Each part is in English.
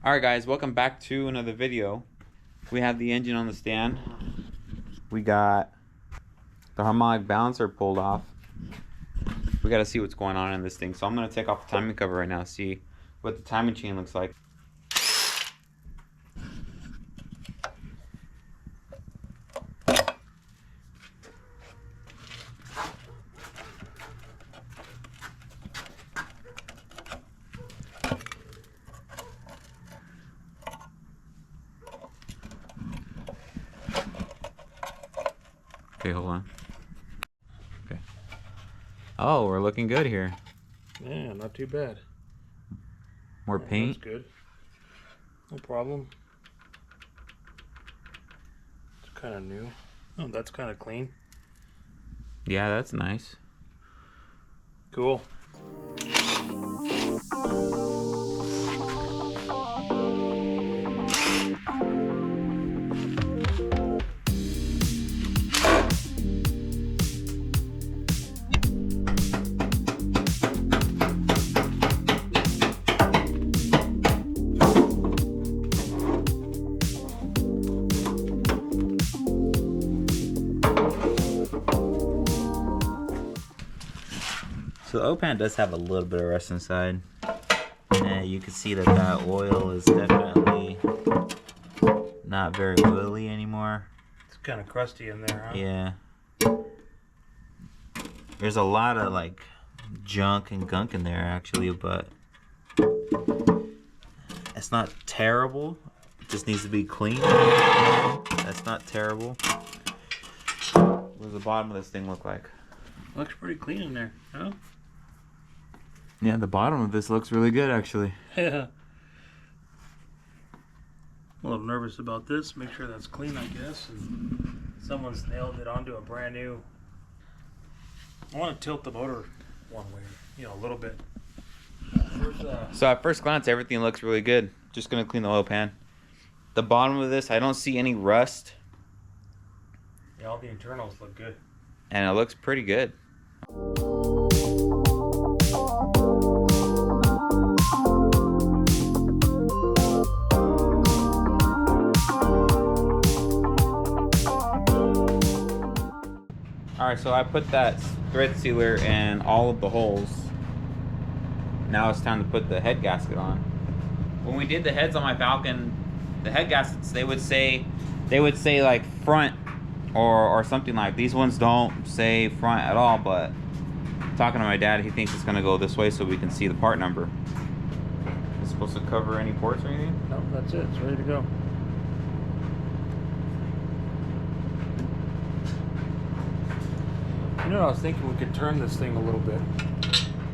Alright guys, welcome back to another video. We have the engine on the stand. We got the harmonic balancer pulled off. We got to see what's going on in this thing. So I'm going to take off the timing cover right now, see what the timing chain looks like. Okay, hold on. Okay. Oh, we're looking good here. Yeah, not too bad. More paint. That's good. No problem. It's kind of new. Oh, that's kind of clean. Yeah, that's nice. Cool. So the O-pan does have a little bit of rust inside. And you can see that oil is definitely not very oily anymore. It's kind of crusty in there, huh? Yeah. There's a lot of like junk and gunk in there actually, but it's not terrible. It just needs to be clean. That's not terrible. What does the bottom of this thing look like? Looks pretty clean in there, huh? Yeah, the bottom of this looks really good actually. Yeah. A little nervous about this. Make sure that's clean, I guess. And someone's nailed it onto a brand new. I want to tilt the motor one way, a little bit. So at first glance, everything looks really good. Just gonna clean the oil pan. The bottom of this, I don't see any rust. Yeah, all the internals look good. And it looks pretty good. Alright, so I put that thread sealer in all of the holes. Now it's time to put the head gasket on. When we did the heads on my Falcon, the head gaskets, they would say like front or something like. These ones don't say front at all, but talking to my dad, he thinks it's gonna go this way so we can see the part number. It's supposed to cover any ports or anything? No, that's it. It's ready to go. You know what I was thinking? We could turn this thing a little bit.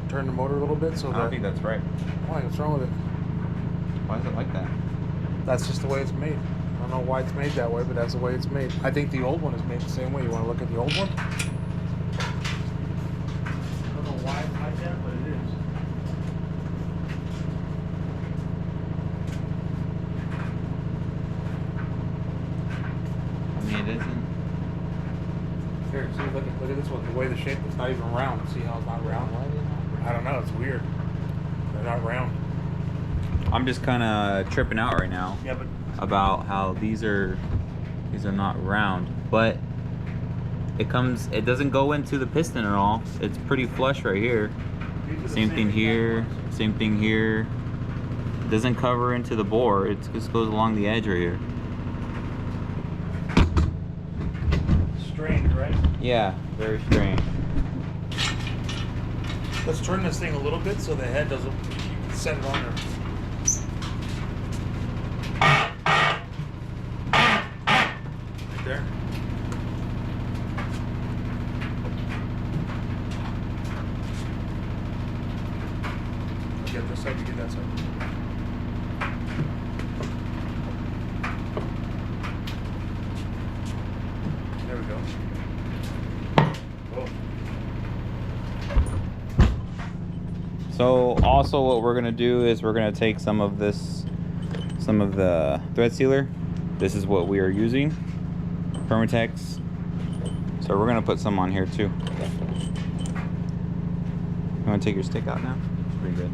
Turn the motor a little bit so I don't think that's right. Why? What's wrong with it? Why is it like that? That's just the way it's made. I don't know why it's made that way, but that's the way it's made. I think the old one is made the same way. You want to look at the old one? I don't know why it's like that, but it is. I mean, it isn't. Here, see, look at this one. The way the shape is not even round. See how it's not round? Why is it not round? I don't know. It's weird. They're not round. I'm just kind of tripping out right now. Yeah, but about how these are not round, but it doesn't go into the piston at all. It's pretty flush right here. Same thing here, same thing here. It doesn't cover into the bore. It just goes along the edge right here. strange, right? Yeah, very strange. Let's turn this thing a little bit so the head doesn't, you can set it on there. Right there. You get this side, you get that side. There we go. Cool. So also what we're gonna do is we're gonna take some of the thread sealer. This is what we are using, Permatex. So we're gonna put some on here too. You wanna take your stick out now? It's pretty good.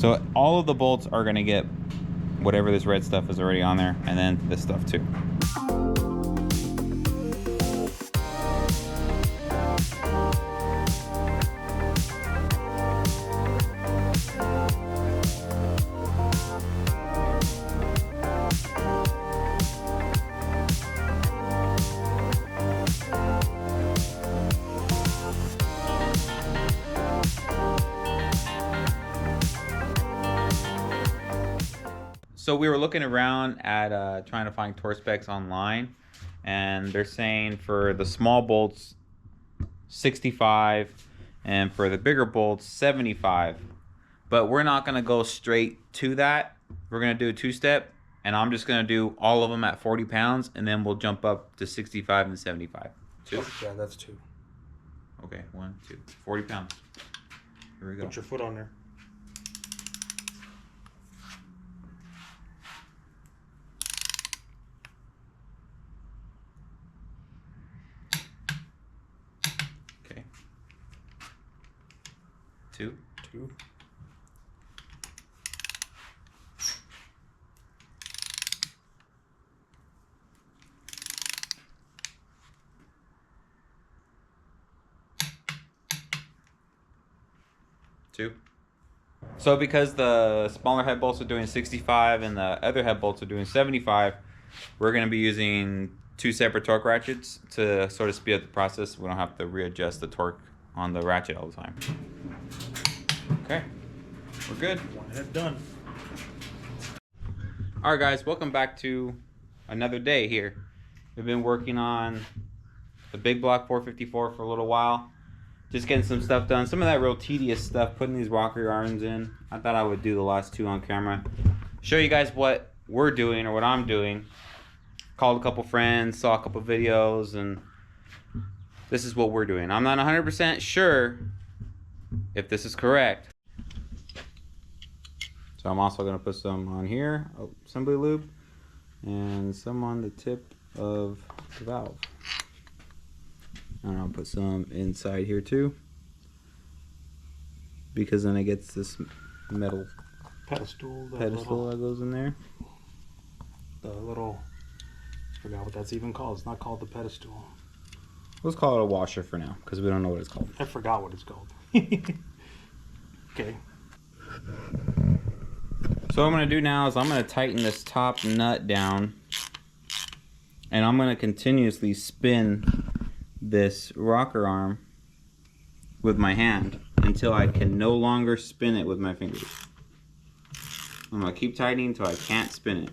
So all of the bolts are gonna get whatever this red stuff is already on there, and then this stuff too. So we were looking around at trying to find torque specs online, and they're saying for the small bolts 65 and for the bigger bolts 75. But we're not going to go straight to that. We're going to do a two-step, and I'm just going to do all of them at 40 pounds, and then we'll jump up to 65 and 75. Two? Yeah, that's 2. Okay, 1, 2, 40 pounds. Here we go. Put your foot on there. Okay. 2. 2. 2. So because the smaller head bolts are doing 65 and the other head bolts are doing 75, we're going to be using 2 separate torque ratchets to sort of speed up the process. We don't have to readjust the torque on the ratchet all the time. Okay, we're good. One head done. All right, guys, welcome back to another day here. We've been working on the big block 454 for a little while. Just getting some stuff done. Some of that real tedious stuff, putting these rocker arms in. I thought I would do the last 2 on camera. Show you guys what we're doing or what I'm doing. Called a couple friends, saw a couple videos, and this is what we're doing. I'm not 100% sure if this is correct. So I'm also going to put some on here, assembly lube, and some on the tip of the valve. And I'll put some inside here too, because then it gets this metal Pedestal. that goes in there. The little, I forgot what that's even called. It's not called the pedestal. Let's call it a washer for now, because we don't know what it's called. I forgot what it's called. Okay. So what I'm going to do now is I'm going to tighten this top nut down, and I'm going to continuously spin this rocker arm with my hand until I can no longer spin it with my fingers. I'm going to keep tightening until I can't spin it.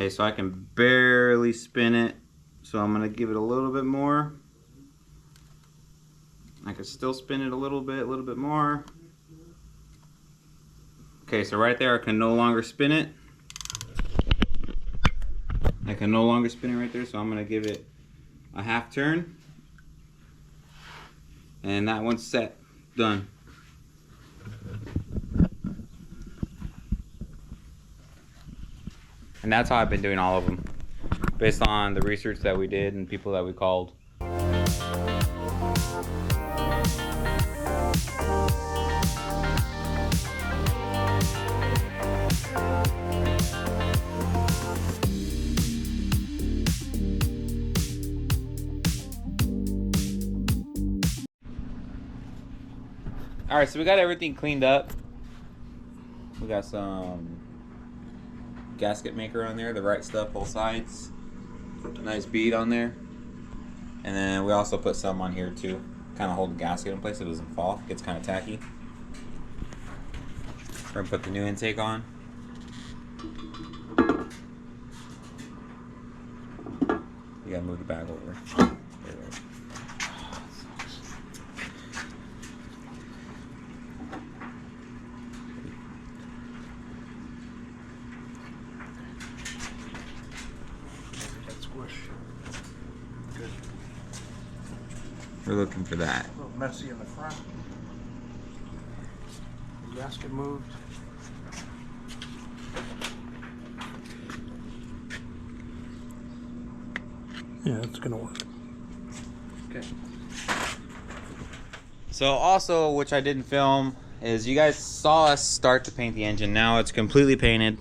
Okay, so I can barely spin it, so I'm gonna give it a little bit more. I can still spin it a little bit more. Okay, so right there I can no longer spin it. I can no longer spin it right there, so I'm gonna give it a half turn. And that one's set, done. And that's how I've been doing all of them, based on the research that we did and people that we called. Alright, so we got everything cleaned up. We got some gasket maker on there, the right stuff, both sides. Nice bead on there. And then we also put some on here too, kind of hold the gasket in place so it doesn't fall. It gets kind of tacky. We're gonna put the new intake on. You gotta move the bag over. There it is. We're looking for that. A little messy in the front. The gasket moved. Yeah, it's gonna work. Okay. So also, which I didn't film, is you guys saw us start to paint the engine. Now it's completely painted.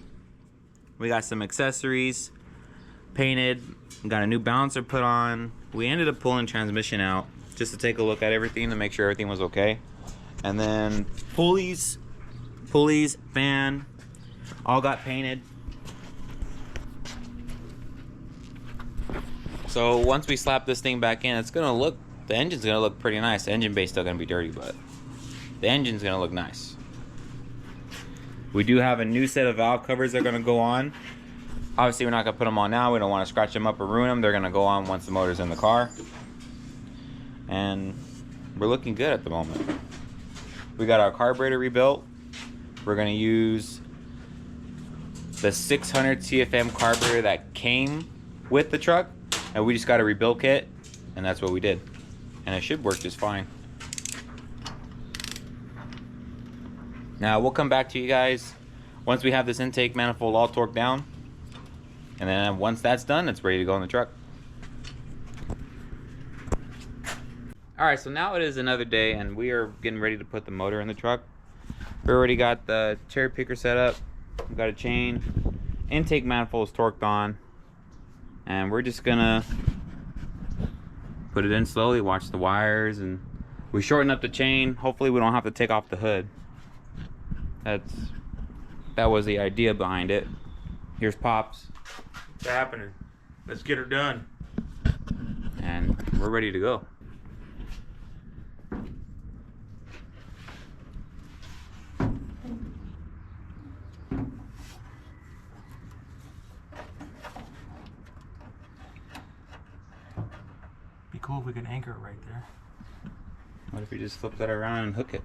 We got some accessories painted. We got a new balancer put on. We ended up pulling transmission out just to take a look at everything to make sure everything was okay. And then pulleys, fan, all got painted. So once we slap this thing back in, it's gonna look, the engine's gonna look pretty nice. The engine bay's still gonna be dirty, but the engine's gonna look nice. We do have a new set of valve covers that are gonna go on. Obviously, we're not gonna put them on now. We don't want to scratch them up or ruin them. They're gonna go on once the motor's in the car. And we're looking good at the moment. We got our carburetor rebuilt. We're gonna use the 600 CFM carburetor that came with the truck, and we just got a rebuild kit, and that's what we did. And it should work just fine. Now we'll come back to you guys once we have this intake manifold all torqued down, and then once that's done, it's ready to go in the truck. Alright, so now it is another day and we are getting ready to put the motor in the truck. We already got the cherry picker set up. We got a chain. Intake manifold is torqued on. And we're just gonna put it in slowly, watch the wires, and we shorten up the chain. Hopefully we don't have to take off the hood. That was the idea behind it. Here's Pops. It's happening. Let's get her done. And we're ready to go. Be cool if we could anchor it right there. What if we just flip that around and hook it?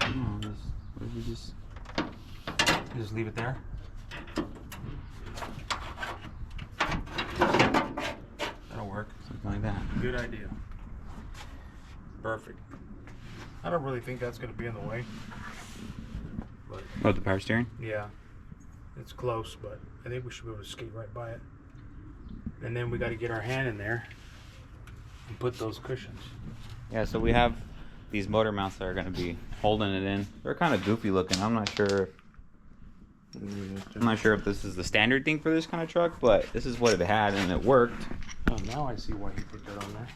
Oh, what if we just leave it there? That'll work. Something like that. Good idea. Perfect. I don't really think that's going to be in the way. But Oh, the power steering? yeah, it's close, but I think we should be able to skate right by it. And then we got to get our hand in there and put those cushions. Yeah, so we have these motor mounts that are going to be holding it in. They're kind of goofy looking. I'm not sure if this is the standard thing for this kind of truck, but this is what it had and it worked. Oh, now I see why he put that on there.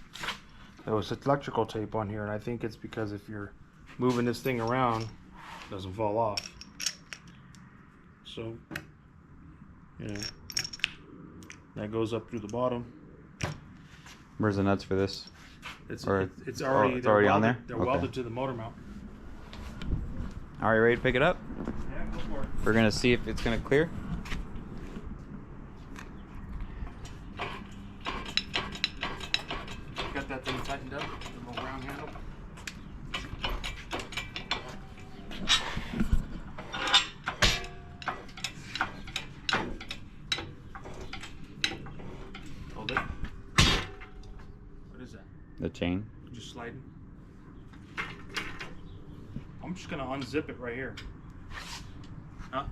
There was electrical tape on here, and I think it's because if you're moving this thing around, it doesn't fall off. So, yeah, that goes up through the bottom. Where's the nuts for this? It's Or- it's already it's already on welded, there? They're Okay. welded to the motor mount. Are you ready to pick it up? Yeah, go for it. We're going to see if it's going to clear. Got that thing tightened up, the little round handle. Hold it. What is that? The chain. Just sliding. I'm just gonna unzip it right here. Huh?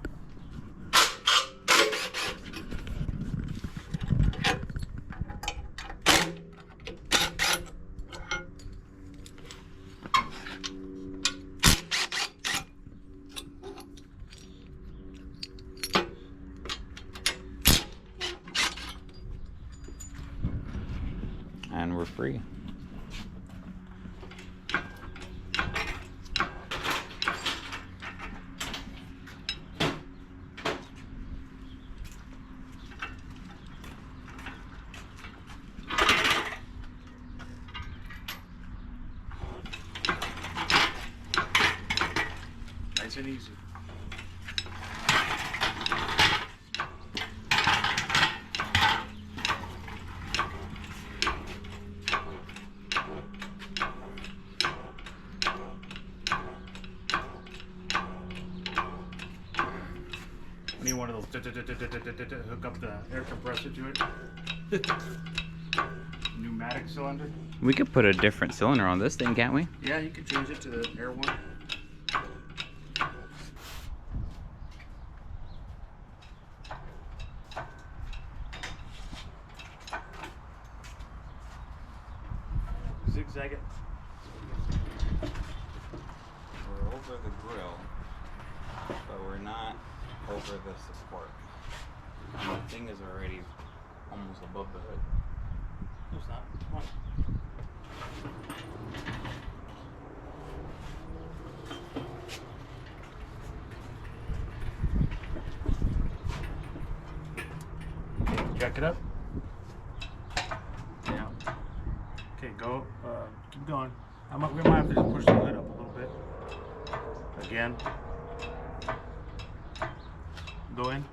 And we're free. Nice and easy. We need one of those hook up the air compressor to it. New pneumatic cylinder. We could put a different cylinder on this thing, can't we? Yeah, you could change it to the air one. Zigzag it. We're over the grill, but we're not over the support. And the thing is already almost above the hood. No, it's not. Come on. Okay, jack it up. Yeah. Okay, go. Keep going. We might have to just push the hood up a little bit. Again. Go in.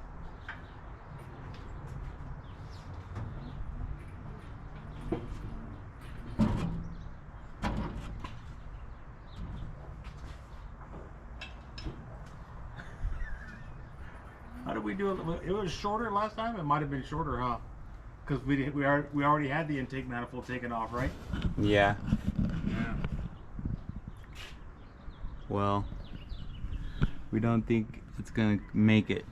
How did we do it? It was shorter last time. It might have been shorter, huh? Because we already had the intake manifold taken off, right? Yeah. Yeah. Well, we don't think it's gonna make it.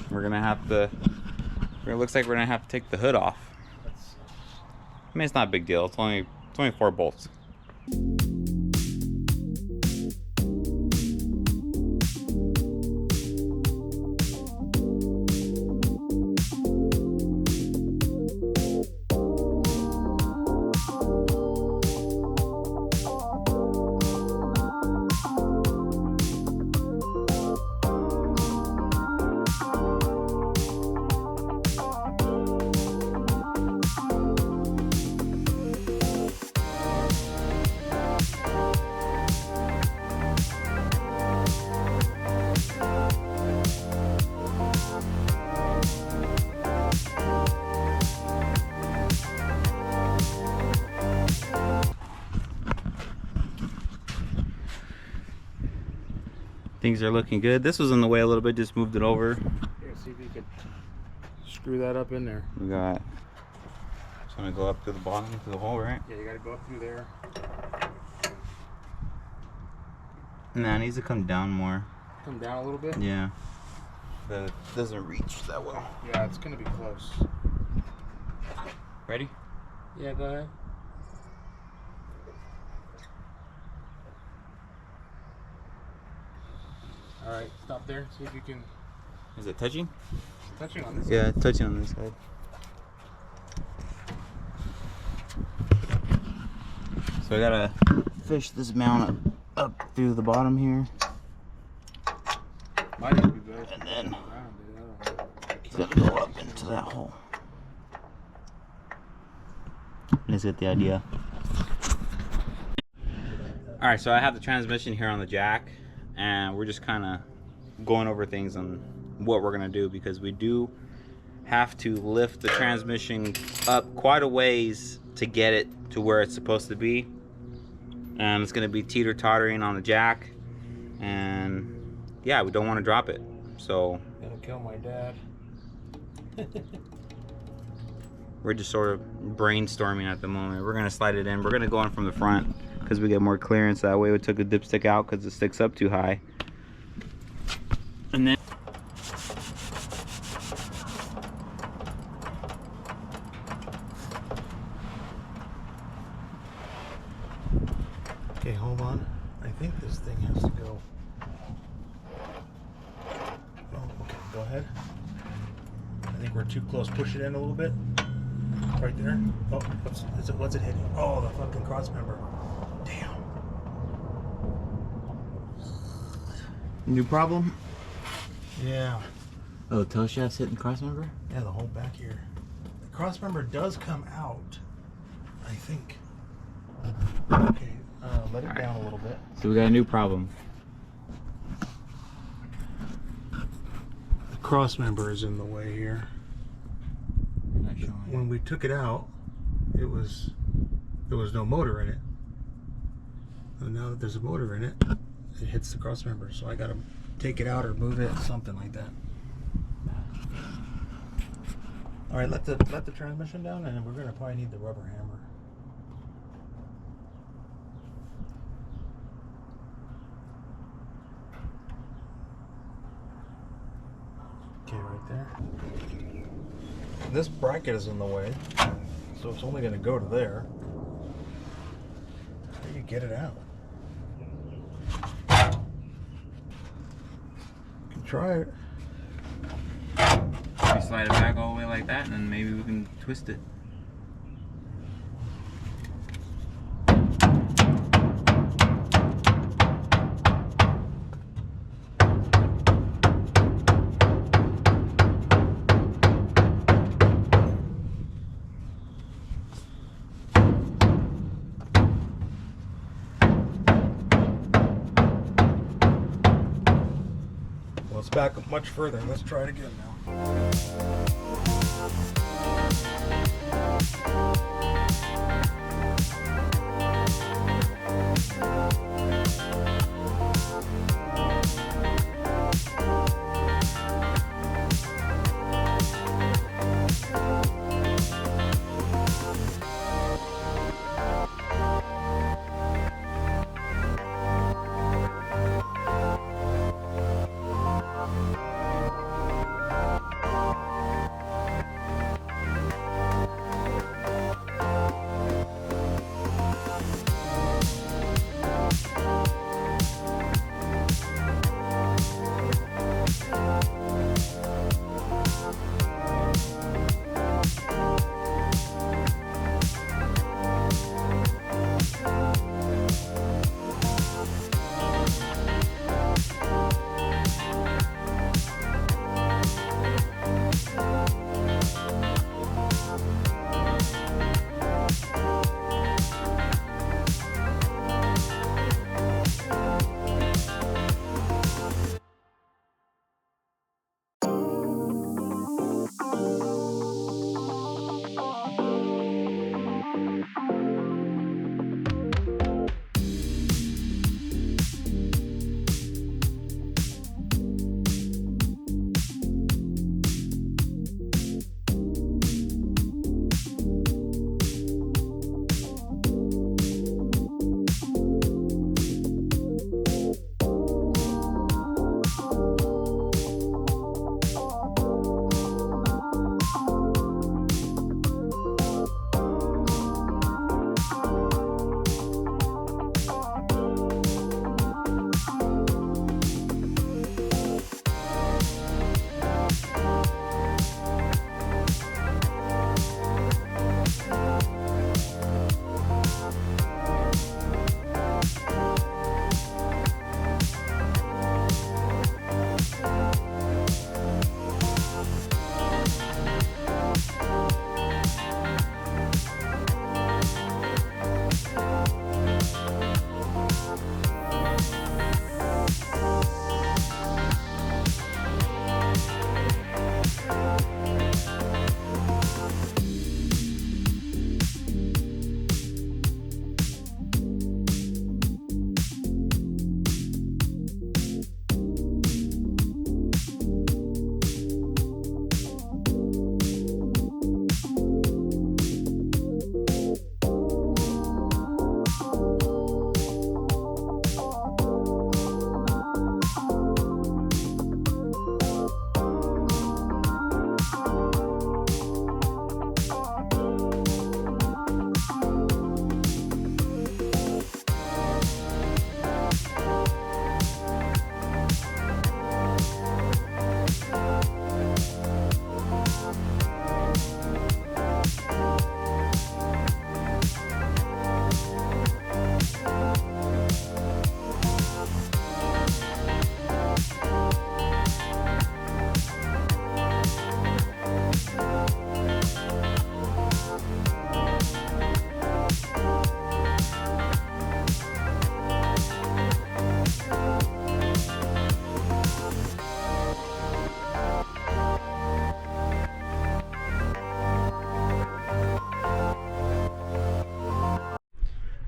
We're gonna have to. It looks like we're gonna have to take the hood off. I mean, it's not a big deal. It's only 4 bolts. Things are looking good. This was in the way a little bit, just moved it over. Here, see if you could screw that up in there. We got, just gonna go up to the bottom, to the hole, right? Yeah, you gotta go up through there. Nah, it needs to come down more. Come down a little bit? Yeah. But it doesn't reach that well. Yeah, it's gonna be close. Ready? Yeah, go ahead. Alright, stop there. See if you can. Is it touching? Touching on this Yeah, it's touching on this side. So I gotta fish this mount up through the bottom here. Might even be better. And then it's it's gonna go up into that hole. Let's get the idea. Alright, so I have the transmission here on the jack, and we're just kind of going over things on what we're gonna do, because we do have to lift the transmission up quite a ways to get it to where it's supposed to be, and it's gonna be teeter-tottering on the jack, and yeah, we don't want to drop it, so gonna kill my dad. we're just sort of brainstorming at the moment. We're gonna slide it in. We're gonna go in from the front because we get more clearance that way. We took the dipstick out because it sticks up too high. And then Okay, hold on. I think this thing has to go. Oh, okay, go ahead. I think we're too close. Push it in a little bit. Right there. Oh, what's it hitting? Oh, the fucking cross member. Damn. new problem. Yeah. Oh, the toe shaft's hitting the cross member? Yeah, the whole back here. The cross member does come out, I think. Okay, let it down a little bit. So we got a new problem. The cross member is in the way here. Not showing. When we took it out, there was no motor in it. And now that there's a motor in it, it hits the cross member. So I gotta take it out or move it, something like that. All right, let the transmission down, and then we're gonna probably need the rubber hammer. right there. This bracket is in the way, so it's only going to go to there. How do you get it out? You can try it. You slide it back all the way like that, and then maybe we can twist it. Well, it's back up much further. Let's try it again now.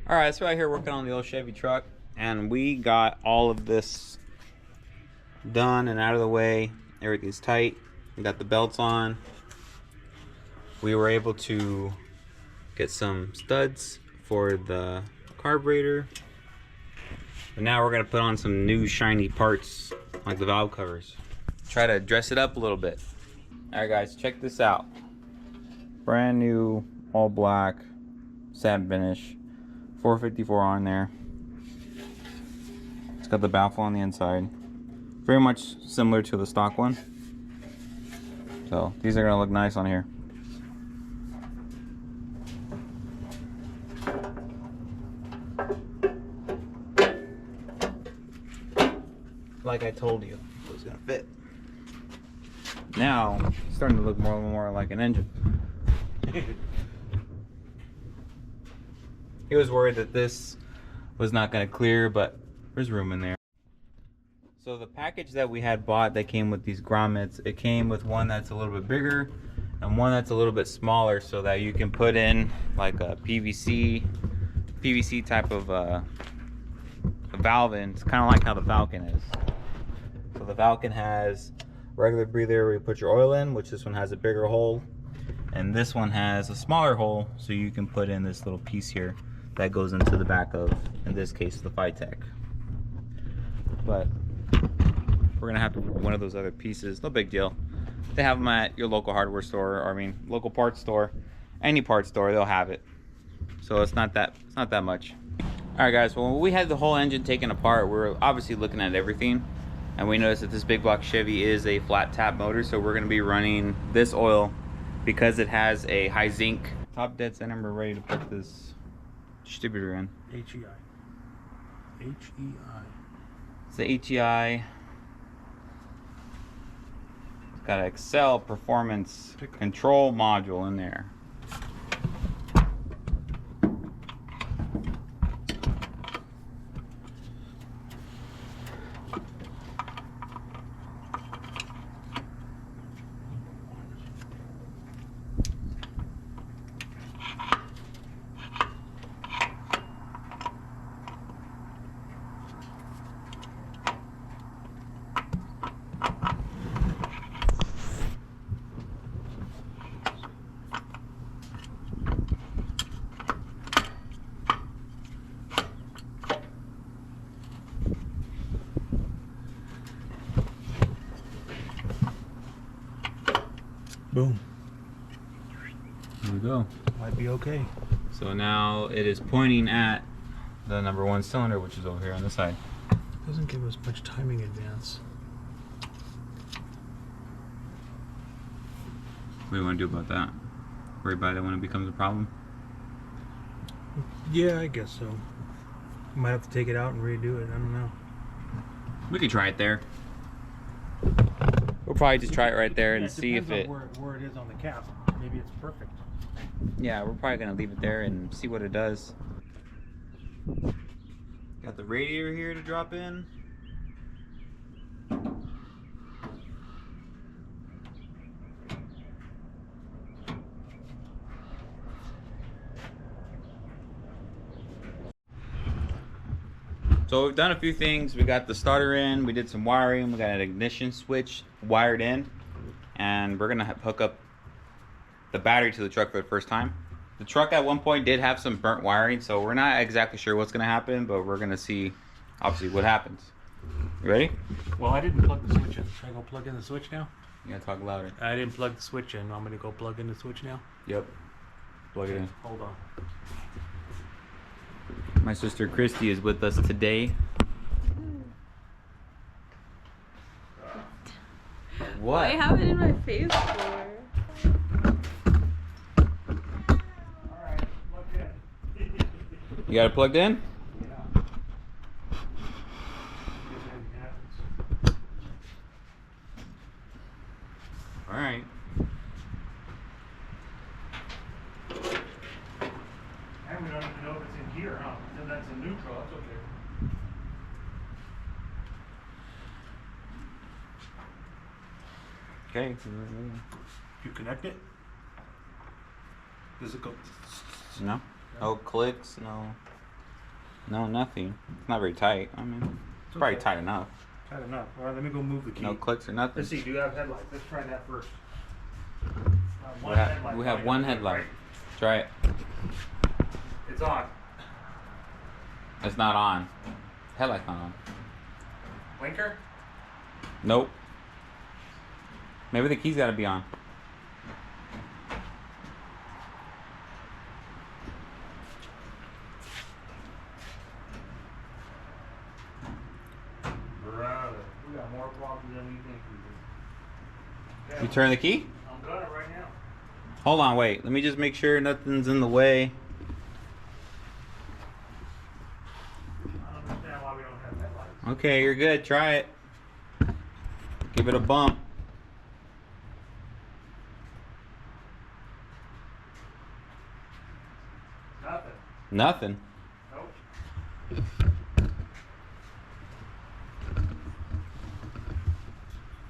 All right, so out here working on the old Chevy truck, and we got all of this done and out of the way. Everything's tight. We got the belts on. We were able to get some studs for the carburetor. But now we're gonna put on some new shiny parts like the valve covers. Try to dress it up a little bit. Alright guys, check this out. Brand new, all black, satin finish. 454 on there. It's got the baffle on the inside. Very much similar to the stock one. So these are gonna look nice on here. Like I told you, it was gonna fit. Now it's starting to look more and more like an engine. He was worried that this was not gonna clear, but there's room in there. So the package that we had bought that came with these grommets, it came with one that's a little bit bigger and one that's a little bit smaller, so that you can put in like a PVC type of a valve in. It's kind of like how the Falcon is. So the Falcon has regular breather where you put your oil in, which this one has a bigger hole, and this one has a smaller hole, so you can put in this little piece here that goes into the back of, in this case, the Phytech. But we're gonna have to one of those other pieces. No big deal. They have them at your local hardware store, or I mean local parts store, any parts store, they'll have it. So it's not that much. All right guys, well, when we had the whole engine taken apart, we're obviously looking at everything, and we noticed that this big block Chevy is a flat tap motor, so we're gonna be running this oil because it has a high zinc. Top dead center, we're ready to put this distributor in. HEI. HEI. It's the HEI. It's got an Excel performance control module in there. Boom. Here we go. Might be okay. So now it is pointing at the #1 cylinder, which is over here on this side. Doesn't give us much timing advance. What do you want to do about that? Worry about it when it becomes a problem? Yeah, I guess so. Might have to take it out and redo it. I don't know. We could try it there. We'll probably just try it right there and see if it... where it is on the cap. Maybe it's perfect. Yeah, we're probably going to leave it there and see what it does. Got the radiator here to drop in. So we've done a few things. We got the starter in, we did some wiring, we got an ignition switch wired in, and we're gonna hook up the battery to the truck for the first time. The truck at one point did have some burnt wiring, so we're not exactly sure what's gonna happen, but we're gonna see obviously what happens. You ready? Well, I didn't plug the switch in. Should I go plug in the switch now? You gotta talk louder. I didn't plug the switch in. I'm gonna go plug in the switch now. Yep. Plug it in. Hold on. My sister Christy is with us today. What? I have it in my face for. Alright, plug in. You got it plugged in? Yeah. Alright. And we don't even know if it's in here, huh? Then that's a neutral, that's okay. Okay. You connect it? Does it go? No. No clicks, no nothing. It's not very tight. I mean, it's probably tight enough. Tight enough. Alright, let me go move the key. No clicks or nothing. Let's see, do you have headlights? Let's try that first. We have one headlight. Try it. It's on. It's not on. Headlight's not on. Blinker? Nope. Maybe the key's got to be on. Brother, we got more problems than we think we do. You turn the key? I'm doing it right now. Hold on, wait. Let me just make sure nothing's in the way. I don't understand why we don't have headlights. Okay, you're good. Try it. Give it a bump. Nothing. Nothing. Nope.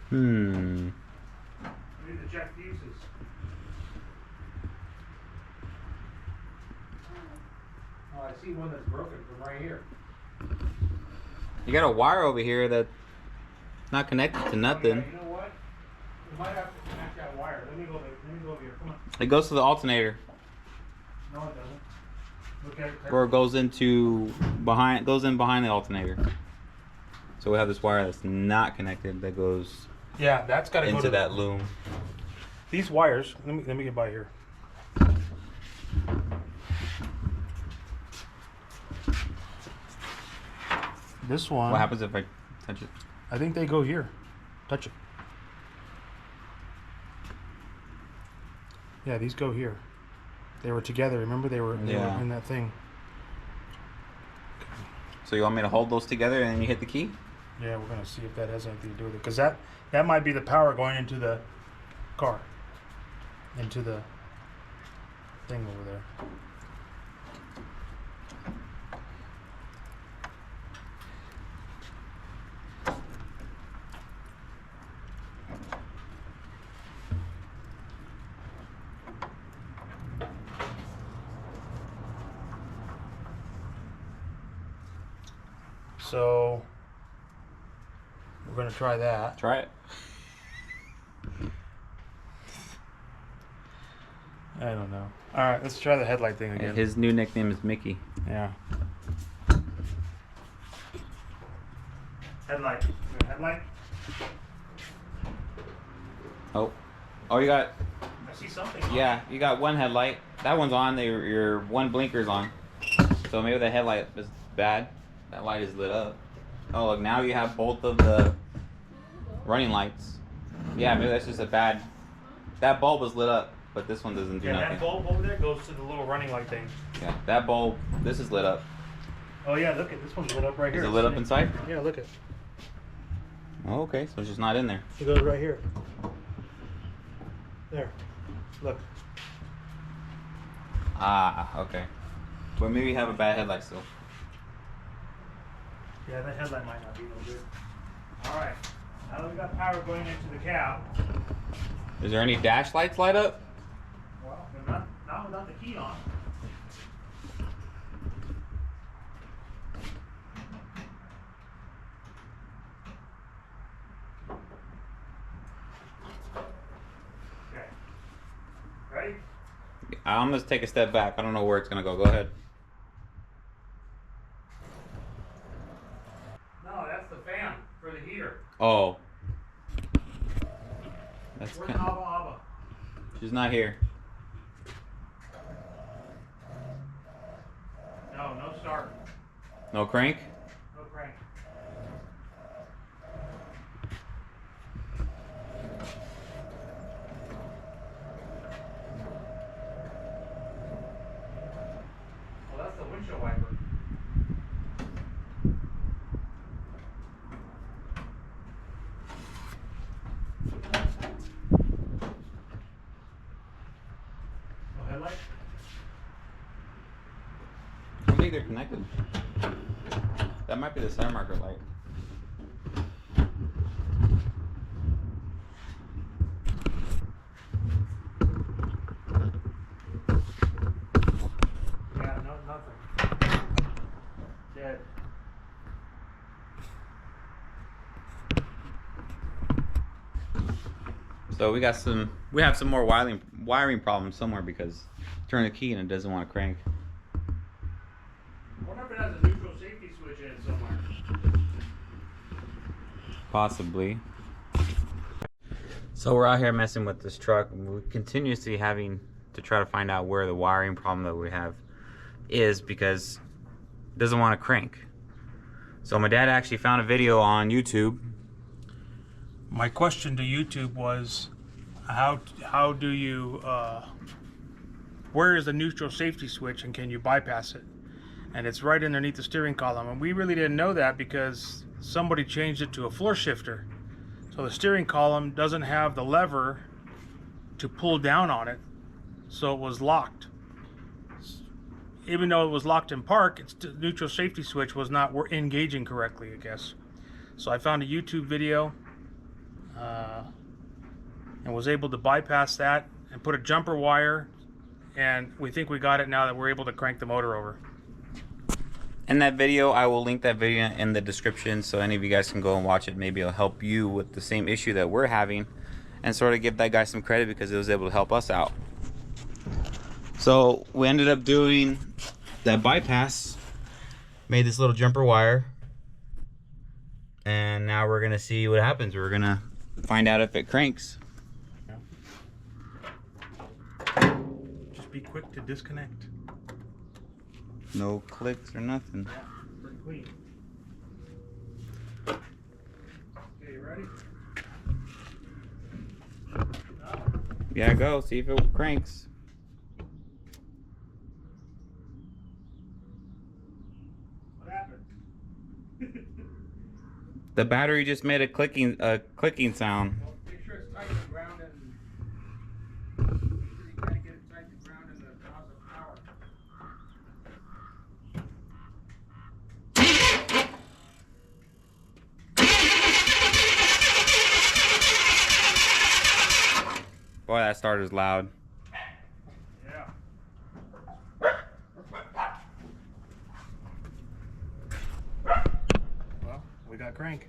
Hmm. We need to check fuses. Oh, I see one that's broken from right here. You got a wire over here that's not connected to nothing. Oh, yeah, you know what? We might have to connect that wire. Let me go over here. Come on. It goes to the alternator, No, it doesn't. Look at it. or it goes into behind. Goes in behind the alternator. So we have this wire that's not connected that goes Yeah, that's got to go into to that loom. These wires. Let me get by here. This one. What happens if I touch it? I think they go here. Touch it. Yeah, these go here. They were together. Remember, they were Yeah. in that thing. So you want me to hold those together and then you hit the key? Yeah, we're gonna see if that has anything to do with it, because that might be the power going into the car, into the thing over there. So we're gonna try that. Try it. I don't know. All right, let's try the headlight thing again. His new nickname is Mickey. Yeah. Headlight. Headlight. Oh, you got, I see something. yeah, you got one headlight. That one's on. Your one blinker's on. So maybe the headlight is bad. That light is lit up. Oh, look, now you have both of the running lights. Yeah, maybe that's just a bad. That bulb is lit up, but this one doesn't do Yeah, nothing. that bulb over there goes to the little running light thing. Yeah, that bulb. This is lit up. Oh yeah, look at this one's lit up right here. Is it lit up inside? Yeah, look at. Oh, okay, so it's just not in there. It goes right here. There. Look. Ah, okay. But maybe you have a bad headlight still. Yeah, that headlight might not be no good. All right. Now that we got power going into the cab. Is there any dash lights light up? Well, they're not without the key on. Okay. Ready? I'm gonna take a step back. I don't know where it's gonna go. Go ahead. No, that's the fan for the heater. Oh. That's Where's kind Abba Abba? She's not here. No start. No crank? No crank. Well, that's the windshield wiper. No headlight? I don't think they're connected. That might be the side marker light. Yeah, no, nothing. Dead. So we have some more wiring problems somewhere because turn the key and it doesn't want to crank. I wonder if it has a neutral safety switch in it somewhere. Possibly. So we're out here messing with this truck, and we're continuously having to try to find out where the wiring problem that we have is, because it doesn't want to crank. So my dad actually found a video on YouTube. My question to YouTube was, how do you, where is the neutral safety switch and can you bypass it? And it's right underneath the steering column. And we really didn't know that because somebody changed it to a floor shifter. So the steering column doesn't have the lever to pull down on it. So it was locked. Even though it was locked in park, its neutral safety switch was not engaging correctly, I guess. So I found a YouTube video and was able to bypass that and put a jumper wire, and we think we got it now that we're able to crank the motor over. And that video, I will link that video in the description so any of you guys can go and watch it. Maybe it'll help you with the same issue that we're having, and sort of give that guy some credit because it was able to help us out. So we ended up doing that bypass, made this little jumper wire, and now we're gonna see what happens. We're gonna find out if it cranks. Just be quick to disconnect. No clicks or nothing. Yeah, pretty clean. Okay, you ready? Yeah, go see if it cranks. What happened? The battery just made a clicking sound. Well, make sure it's tight to the ground, and you gotta get it tight to the ground and the positive power. Boy, that starter's loud. Yeah. Well, we got crank.